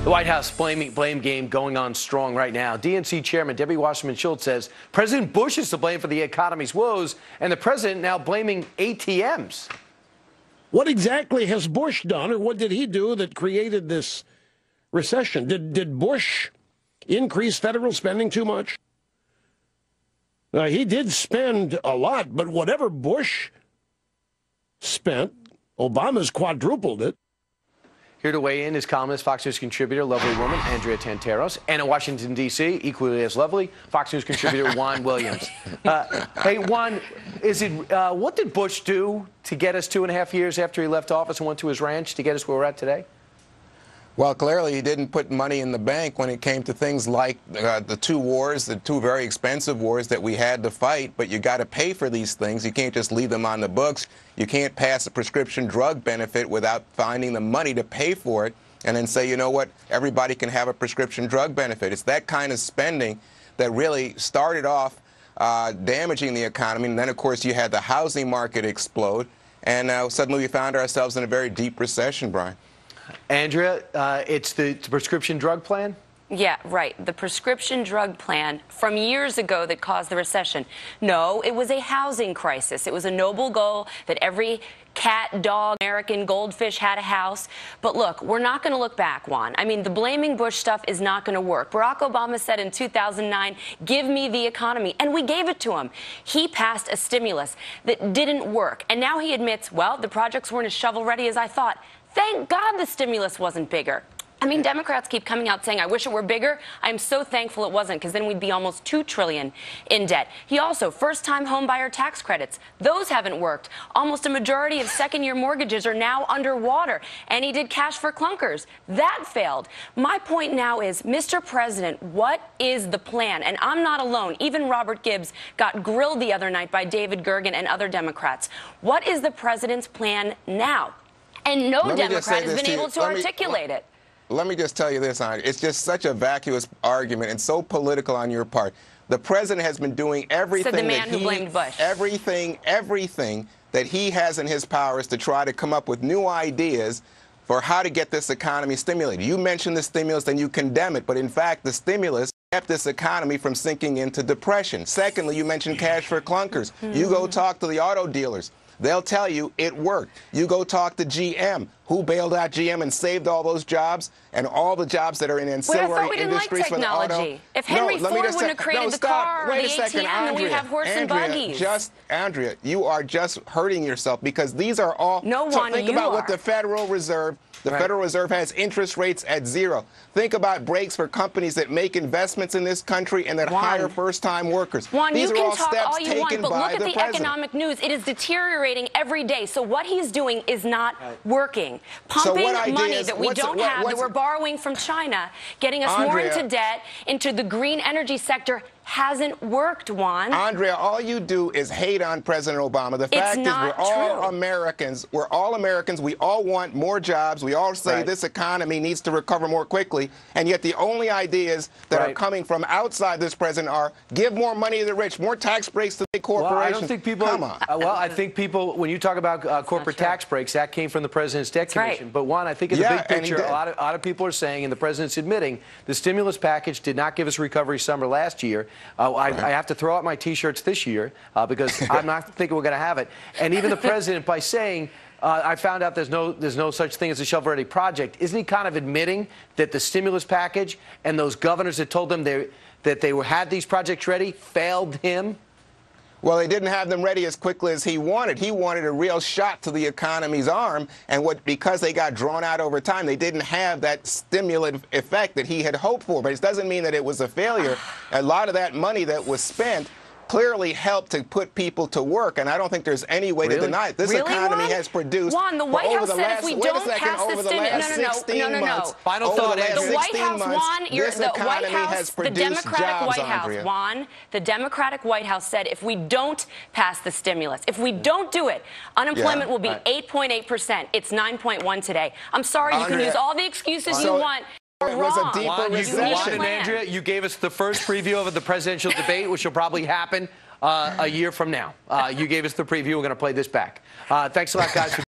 The White House blame game going on strong right now. DNC Chairman Debbie Wasserman Schultz says President Bush is to blame for the economy's woes, and the president now blaming ATMs. What exactly has Bush done, or what did he do that created this recession? Did Bush increase federal spending too much? He did spend a lot, but whatever Bush spent, Obama's quadrupled it. Here to weigh in is columnist, Fox News contributor, lovely woman, Andrea Tantaros. And in Washington, D.C., equally as lovely, Fox News contributor, Juan Williams. Hey, Juan, what did Bush do to get us 2.5 years after he left office and went to his ranch to get us where we're at today? Well, clearly he didn't put money in the bank when it came to things like the two very expensive wars that we had to fight, but you got to pay for these things. You can't just leave them on the books. You can't pass a prescription drug benefit without finding the money to pay for it and then say, you know what, everybody can have a prescription drug benefit. It's that kind of spending that really started off damaging the economy, and then, of course, you had the housing market explode, and suddenly we found ourselves in a very deep recession, Brian. Andrea, it's the prescription drug plan? Yeah, right. The prescription drug plan from years ago that caused the recession. No, it was a housing crisis. It was a noble goal that every cat, dog, American goldfish had a house. But look, we're not going to look back, Juan. I mean, the blaming Bush stuff is not going to work. Barack Obama said in 2009, give me the economy. And we gave it to him. He passed a stimulus that didn't work. And now he admits, well, the projects weren't as shovel-ready as I thought. Thank God the stimulus wasn't bigger. I mean, Democrats keep coming out saying, I wish it were bigger. I am so thankful it wasn't, because then we'd be almost $2 trillion in debt. He also, first-time homebuyer tax credits. Those haven't worked. Almost a majority of second-year mortgages are now underwater. And he did cash for clunkers. That failed. My point now is, Mr. President, what is the plan? And I'm not alone. Even Robert Gibbs got grilled the other night by David Gergen and other Democrats. What is the president's plan now? And no Democrat has been able to articulate it. Let me just tell you this, Andrea. It's just such a vacuous argument and so political on your part. The president has been doing everything Said the man who blamed Bush. everything that he has in his powers to try to come up with new ideas for how to get this economy stimulated. You mentioned the stimulus and you condemn it, but in fact, the stimulus kept this economy from sinking into depression. Secondly, you mentioned cash for clunkers. You go talk to the auto dealers. They'll tell you it worked. You go talk to GM, who bailed out GM and saved all those jobs and all the jobs that are in ancillary industries for the auto. If Henry Ford wouldn't have created the car or the ATM, then we'd have horse and buggies. Andrea, you are just hurting yourself, because these are all. So think about what the Federal Reserve. The Federal Reserve has interest rates at 0. Think about breaks for companies that make investments in this country and that hire first-time workers. These are all steps all you want, but look at the economic news. It is deteriorating every day. So what he's doing is not working. Pumping money that we don't have, that we're borrowing from China, getting us more into debt, into the green energy sector, hasn't worked, Juan. Andrea, all you do is hate on President Obama. The fact is we're all Americans. We're all Americans. We all want more jobs. We all say this economy needs to recover more quickly. And yet the only ideas that are coming from outside this president are give more money to the rich, more tax breaks to the corporations. Well, I don't think people. Come on. Well, I think people, when you talk about corporate tax breaks, that came from the president's debt commission. But Juan, I think in the big picture, a lot of people are saying, and the president's admitting, the stimulus package did not give us recovery summer last year. I have to throw out my T-shirts this year because I'm not thinking we're going to have it. And even the president, by saying, I found out there's no such thing as a shovel-ready project, isn't he kind of admitting that the stimulus package and those governors that told them that they had these projects ready failed him? Well, they didn't have them ready as quickly as he wanted. He wanted a real shot to the economy's arm, and because they got drawn out over time, they didn't have that stimulative effect that he had hoped for. But it doesn't mean that it was a failure. A lot of that money that was spent clearly helped to put people to work, and I don't think there's any way to deny it. This economy has produced. Juan, the White House said if we don't pass the stimulus, no. Final thought, the White House, Juan, the White House, the Democratic White House, Juan, the Democratic White House said if we don't pass the stimulus, if we don't do it, unemployment will be 8.8%. It's 9.1 today. I'm sorry, you can use all the excuses you want. It was a deeper recession. Juan and Andrea, you gave us the first preview of the presidential debate, which will probably happen a year from now. You gave us the preview. We're going to play this back. Thanks a lot, guys.